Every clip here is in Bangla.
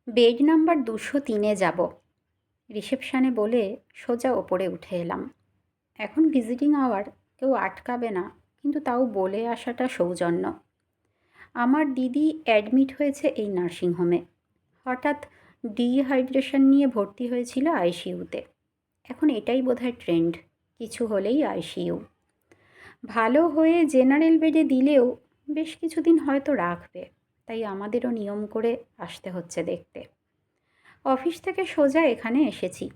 বেড নাম্বার 203-এ যাব। রিসেপশানে বলে সোজা ওপরে উঠে এলাম। এখন ভিজিটিং আওয়ার, কেউ আটকাবে না, কিন্তু তাও বলে আসাটা সৌজন্য। আমার দিদি অ্যাডমিট হয়েছে এই নার্সিংহোমে। হঠাৎ ডিহাইড্রেশন নিয়ে ভর্তি হয়েছিল আইসিইউতে। এখন এটাই বোধহয় ট্রেন্ড, কিছু হলেই আইসিইউ। ভালো হয়ে জেনারেল বেডে দিলেও বেশ কিছুদিন হয়তো রাখবে, তাই আমাদেরও নিয়ম করে আসতে হচ্ছে দেখতে। অফিস থেকে সোজা এখানে এসেছি।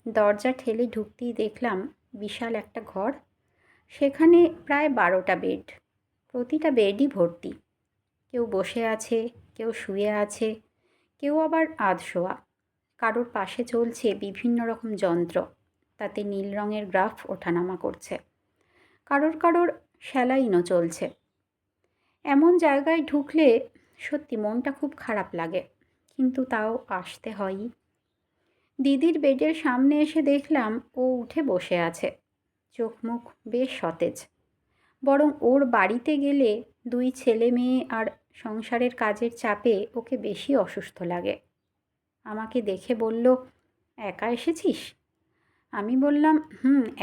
দরজা ঠেলে ঢুকতেই দেখলাম বিশাল একটা ঘর। সেখানে প্রায় 12টা বেড। প্রতিটা বেডই ভর্তি। কেউ বসে আছে, কেউ শুয়ে আছে, কেউ আবার আধশোয়া। কারোর পাশে চলছে বিভিন্ন রকম যন্ত্র, তাতে নীল রঙের গ্রাফ ওঠানামা করছে। কারোর কারোর স্যালাইনও চলছে। এমন জায়গায় ঢুকলে সত্যি মনটা খুব খারাপ লাগে, কিন্তু তাও আসতে হয়ই। দিদির বেডের সামনে এসে দেখলাম ও উঠে বসে আছে। চোখ মুখ বেশ সতেজ। বরং ওর বাড়িতে গেলে 2 ছেলে মেয়ে আর সংসারের কাজের চাপে ওকে বেশি অসুস্থ লাগে। আমাকে দেখে বলল, একা এসেছিস? আমি বললাম,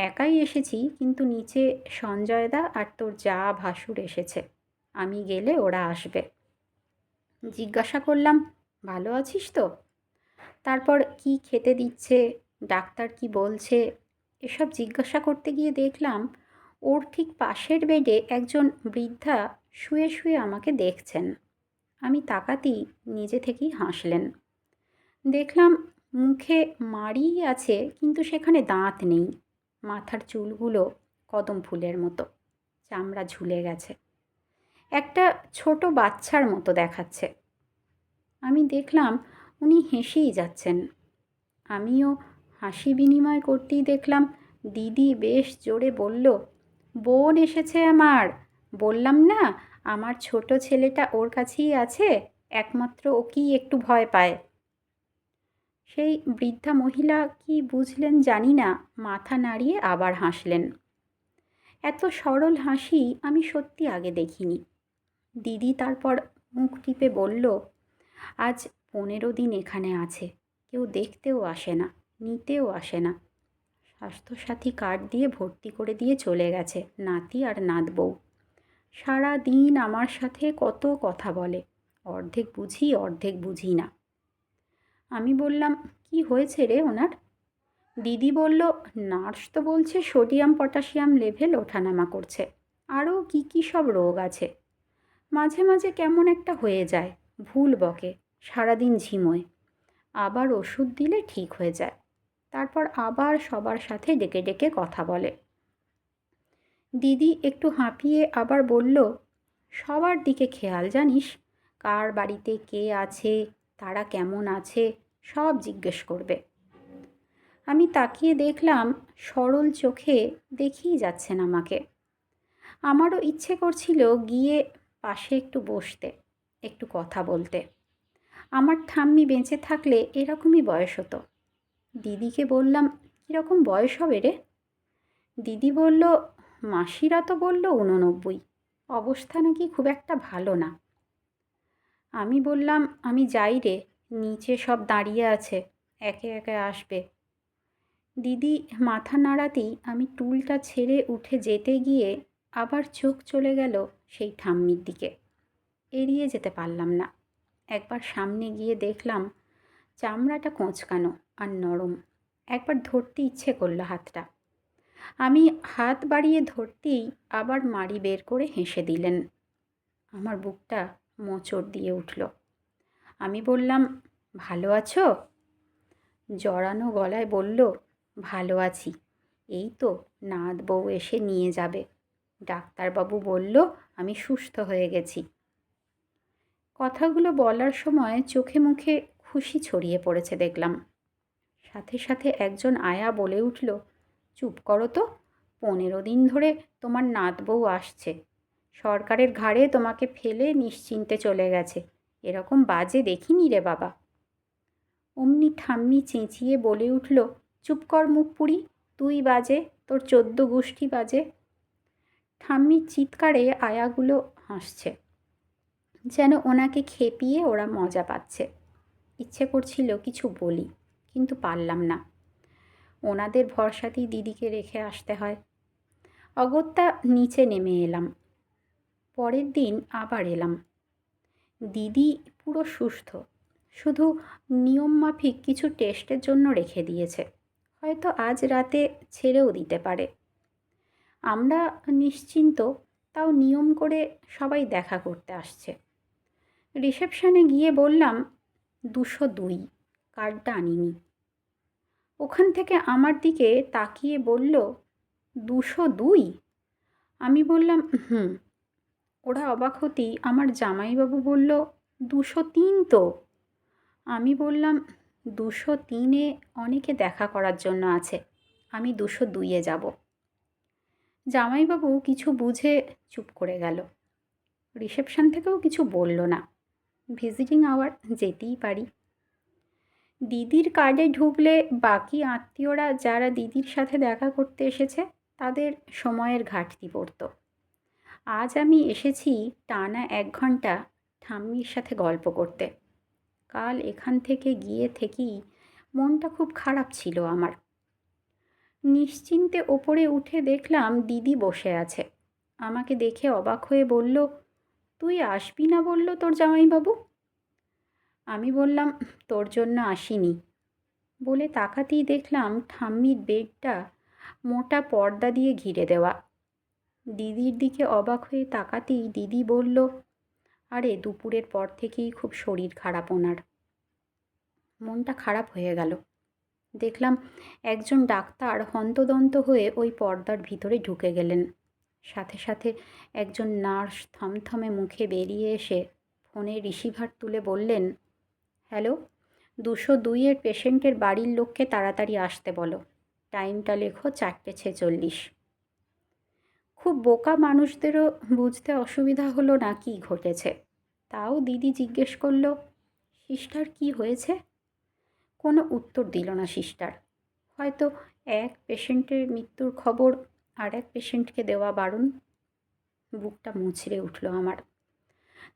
একাই এসেছি, কিন্তু নিচে সঞ্জয়দা আর তোর যা ভাসুর এসেছে। আমি গেলে ওরা আসবে। জিজ্ঞাসা করলাম, ভালো আছিস তো? তারপর কি খেতে দিচ্ছে, ডাক্তার কি বলছে, এসব জিজ্ঞাসা করতে গিয়ে দেখলাম ওর ঠিক পাশের বেডে একজন বৃদ্ধা শুয়ে শুয়ে আমাকে দেখছেন। আমি তাকাতেই নিজে থেকেই হাসলেন। দেখলাম মুখে মাড়ি আছে, কিন্তু সেখানে দাঁত নেই। মাথার চুলগুলো কদম ফুলের মতো, চামড়া ঝুলে গেছে। একটা ছোট বাচ্চার মতো দেখাচ্ছে। আমি দেখলাম উনি হেসেই যাচ্ছেন। আমিও হাসি বিনিময় করতেই দেখলাম দিদি বেশ জোরে বলল, বোন এসেছে আমার। বললাম না, আমার ছোট ছেলেটা ওর কাছেই আছে, একমাত্র ওকেই একটু ভয় পায়। সেই বৃদ্ধা মহিলা কি বুঝলেন জানি না, মাথা নাড়িয়ে আবার হাসলেন। এত সরল হাসি আমি সত্যি আগে দেখিনি। দিদি তারপর মুখ টিপে বলল, আজ 15 দিন এখানে আছে, কেউ দেখতেও আসে না, নিতেও আসে না। স্বাস্থ্যসাথী কার্ড দিয়ে ভর্তি করে দিয়ে চলে গেছে নাতি আর নাতবউ। সারা দিন আমার সাথে কত কথা বলে, অর্ধেক বুঝি অর্ধেক বুঝি না। আমি বললাম, কি হয়েছে রে ওনার? দিদি বলল, নার্স তো বলছে সোডিয়াম পটাশিয়াম লেভেল ওঠানামা করছে, আরও কি কি সব রোগ আছে। মাঝে মাঝে কেমন একটা হয়ে যায়, ভুল বকে, সারাদিন ঝিমোয়। আবার ওষুধ দিলে ঠিক হয়ে যায়, তারপর আবার সবার সাথে ডেকে ডেকে কথা বলে। দিদি একটু হাঁপিয়ে আবার বলল, সবার দিকে খেয়াল জানিস, কার বাড়িতে কে আছে, তারা কেমন আছে, সব জিজ্ঞেস করবে। আমি তাকিয়ে দেখলাম সরল চোখে দেখেই যাচ্ছেন আমাকে। আমারও ইচ্ছে করছিল গিয়ে পাশে একটু বসতে, একটু কথা বলতে। আমার ঠাম্মি বেঁচে থাকলে এরকমই বয়স হতো। দিদিকে বললাম, কীরকম বয়স হবে রে? দিদি বলল, মাসিরা তো বলল 89, অবস্থা নাকি খুব একটা ভালো না। আমি বললাম, আমি যাই রে, নিচে সব দাঁড়িয়ে আছে, একে একে আসবে। দিদি মাথা নাড়াতেই আমি টুলটা ছেড়ে উঠে যেতে গিয়ে আবার চোখ চলে গেল সেই ঠাম্মির দিকে। এড়িয়ে যেতে পারলাম না। একবার সামনে গিয়ে দেখলাম চামড়াটা কোঁচকানো আর নরম। একবার ধরতে ইচ্ছে করলো হাতটা। আমি হাত বাড়িয়ে ধরতেই আবার মাড়ি বের করে হেসে দিলেন। আমার বুকটা মোচড় দিয়ে উঠল। আমি বললাম, ভালো আছো? জড়ানো গলায় বলল, ভালো আছি, এই তো নাত বউ এসে নিয়ে যাবে। ডাক্তারবাবু বলল আমি সুস্থ হয়ে গেছি। কথাগুলো বলার সময় চোখে মুখে খুশি ছড়িয়ে পড়েছে দেখলাম। সাথে সাথে একজন আয়া বলে উঠল, চুপ করো তো, 15 দিন ধরে তোমার নাত বউ আসছে, সরকারের ঘাড়ে তোমাকে ফেলে নিশ্চিন্তে চলে গেছে, এরকম বাজে দেখিনি রে বাবা। অমনি ঠাম্মি চেঁচিয়ে বলে উঠল, চুপ কর মুখ পুরি, তুই বাজে, তোর 14 গোষ্ঠী বাজে। ঠাম্মির চিৎকারে আয়াগুলো হাসছে, যেন ওনাকে খেপিয়ে ওরা মজা পাচ্ছে। ইচ্ছে করছিল কিছু বলি, কিন্তু পারলাম না। ওনাদের ভরসাতেই দিদিকে রেখে আসতে হয়। অগত্যা নিচে নেমে এলাম। পরের দিন আবার এলাম। দিদি পুরো সুস্থ, শুধু নিয়মমাফিক কিছু টেস্টের জন্য রেখে দিয়েছে। হয়তো আজ রাতে ছেড়েও দিতে পারে। আমরা নিশ্চিন্ত, তাও নিয়ম করে সবাই দেখা করতে আসছে। রিসেপশনে গিয়ে বললাম 202, কার্ডটা আনিনি। ওখান থেকে আমার দিকে তাকিয়ে বলল 202। আমি বললাম হুম। ওরা অবাক হতেই আমার জামাইবাবু বলল 203 তো। আমি বললাম 203-এ অনেকে দেখা করার জন্য আছে, আমি 202-এ যাব। জামাইবাবু কিছু বুঝে চুপ করে গেল। রিসেপশন থেকেও কিছু বলল না। ভিজিটিং আওয়ার যেতেই পারি। দিদির কার্ডে ঢুকলে বাকি আত্মীয়রা যারা দিদির সাথে দেখা করতে এসেছে তাদের সময়ের ঘাটতি পড়ত। আজ আমি এসেছি টানা 1 ঘন্টা ঠাম্মির সাথে গল্প করতে। কাল এখান থেকে গিয়ে থেকেই মনটা খুব খারাপ ছিল আমার। নিশ্চিন্তে ওপরে উঠে দেখলাম দিদি বসে আছে। আমাকে দেখে অবাক হয়ে বলল, তুই আসবি না বলল তোর জামাইবাবু? আমি বললাম, তোর জন্য আসিনি। বলে তাকাতেই দেখলাম ঠাম্মির বেডটা মোটা পর্দা দিয়ে ঘিরে দেওয়া। দিদির দিকে অবাক হয়ে তাকাতেই দিদি বলল, আরে দুপুরের পর থেকেই খুব শরীর খারাপ ওনার। মনটা খারাপ হয়ে গেল। দেখলাম একজন ডাক্তার হন্তদন্ত হয়ে ওই পর্দার ভিতরে ঢুকে গেলেন। সাথে সাথে একজন নার্স থমথমে মুখে বেরিয়ে এসে ফোনে রিসিভার তুলে বললেন, হ্যালো, 202-এর পেশেন্টের বাড়ির লোককে তাড়াতাড়ি আসতে বলো। টাইমটা লেখো 4:46। খুব বোকা মানুষদেরও বুঝতে অসুবিধা হলো না কি ঘটেছে। তাও দিদি জিজ্ঞেস করলো, সিস্টার কি হয়েছে? কোনো উত্তর দিল না সিস্টার। হয়তো এক পেশেন্টের মৃত্যুর খবর আর এক পেশেন্টকে দেওয়া বারণ। বুকটা মুচড়ে উঠল আমার।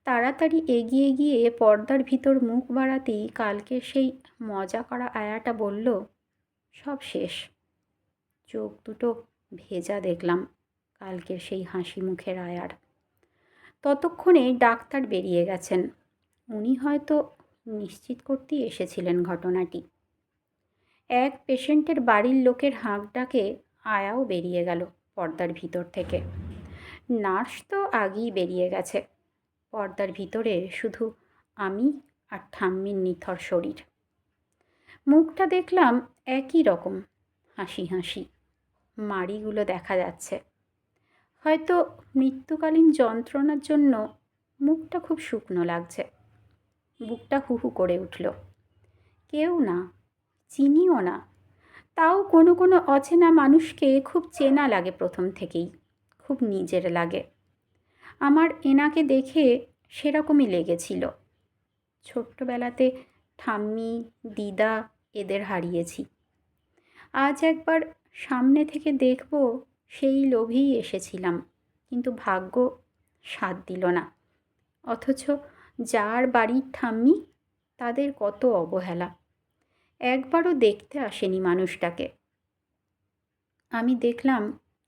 তাড়াতাড়ি এগিয়ে গিয়ে পর্দার ভিতর মুখ বাড়াতেই কালকে সেই মজা করা আয়াটা বলল, সব শেষ। চোখ দুটো ভেজা দেখলাম কালকের সেই হাসি মুখের আয়ার। ততক্ষণে ডাক্তার বেরিয়ে গেছেন। উনি হয়তো নিশ্চিত করতেই এসেছিলেন ঘটনাটি। এক পেশেন্টের বাড়ির লোকের হাঁক ডাকে আয়াও বেরিয়ে গেল পর্দার ভিতর থেকে। নার্স তো আগেই বেরিয়ে গেছে। পর্দার ভিতরে শুধু আমি আর ঠাম্মির নিথর শরীর। মুখটা দেখলাম একই রকম, হাসি হাসি। মাড়িগুলো দেখা যাচ্ছে। হয়তো মৃত্যুকালীন যন্ত্রণার জন্য মুখটা খুব শুকনো লাগছে। বুকটা হু হু করে উঠল। কেউ না, চিনিও না। তাও কোনো কোনো অচেনা মানুষকে খুব চেনা লাগে প্রথম থেকেই, খুব নিজের লাগে। আমার এনাকে দেখে সেরকমই লেগেছিল। ছোট্টবেলাতে ঠাম্মি, দিদা এদের হারিয়েছি। আজ একবার সামনে থেকে দেখব সেই লোভেই এসেছিলাম, কিন্তু ভাগ্য সাথ দিল না। অথচ যার বাড়ির ঠাম্মি তাদের কত অবহেলা। একবারও দেখতে আসেনি মানুষটাকে। আমি দেখলাম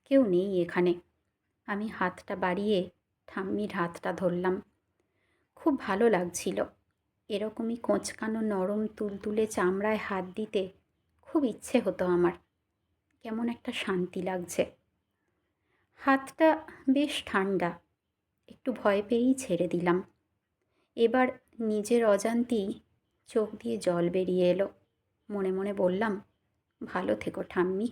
কেউ নেই এখানে। আমি হাতটা বাড়িয়ে ঠাম্মির হাতটা ধরলাম। খুব ভালো লাগছিল। এরকমই কোঁচকানো নরম তুলতুলে চামড়ায় হাত দিতে খুব ইচ্ছে হতো আমার। কেমন একটা শান্তি লাগছে। হাতটা বেশ ঠান্ডা। একটু ভয় পেয়েই ছেড়ে দিলাম। এবার নিজের অজান্তেই চোখ দিয়ে জল বেরিয়ে এলো। মনে মনে বললাম, ভালো থেকো ঠাম্মি।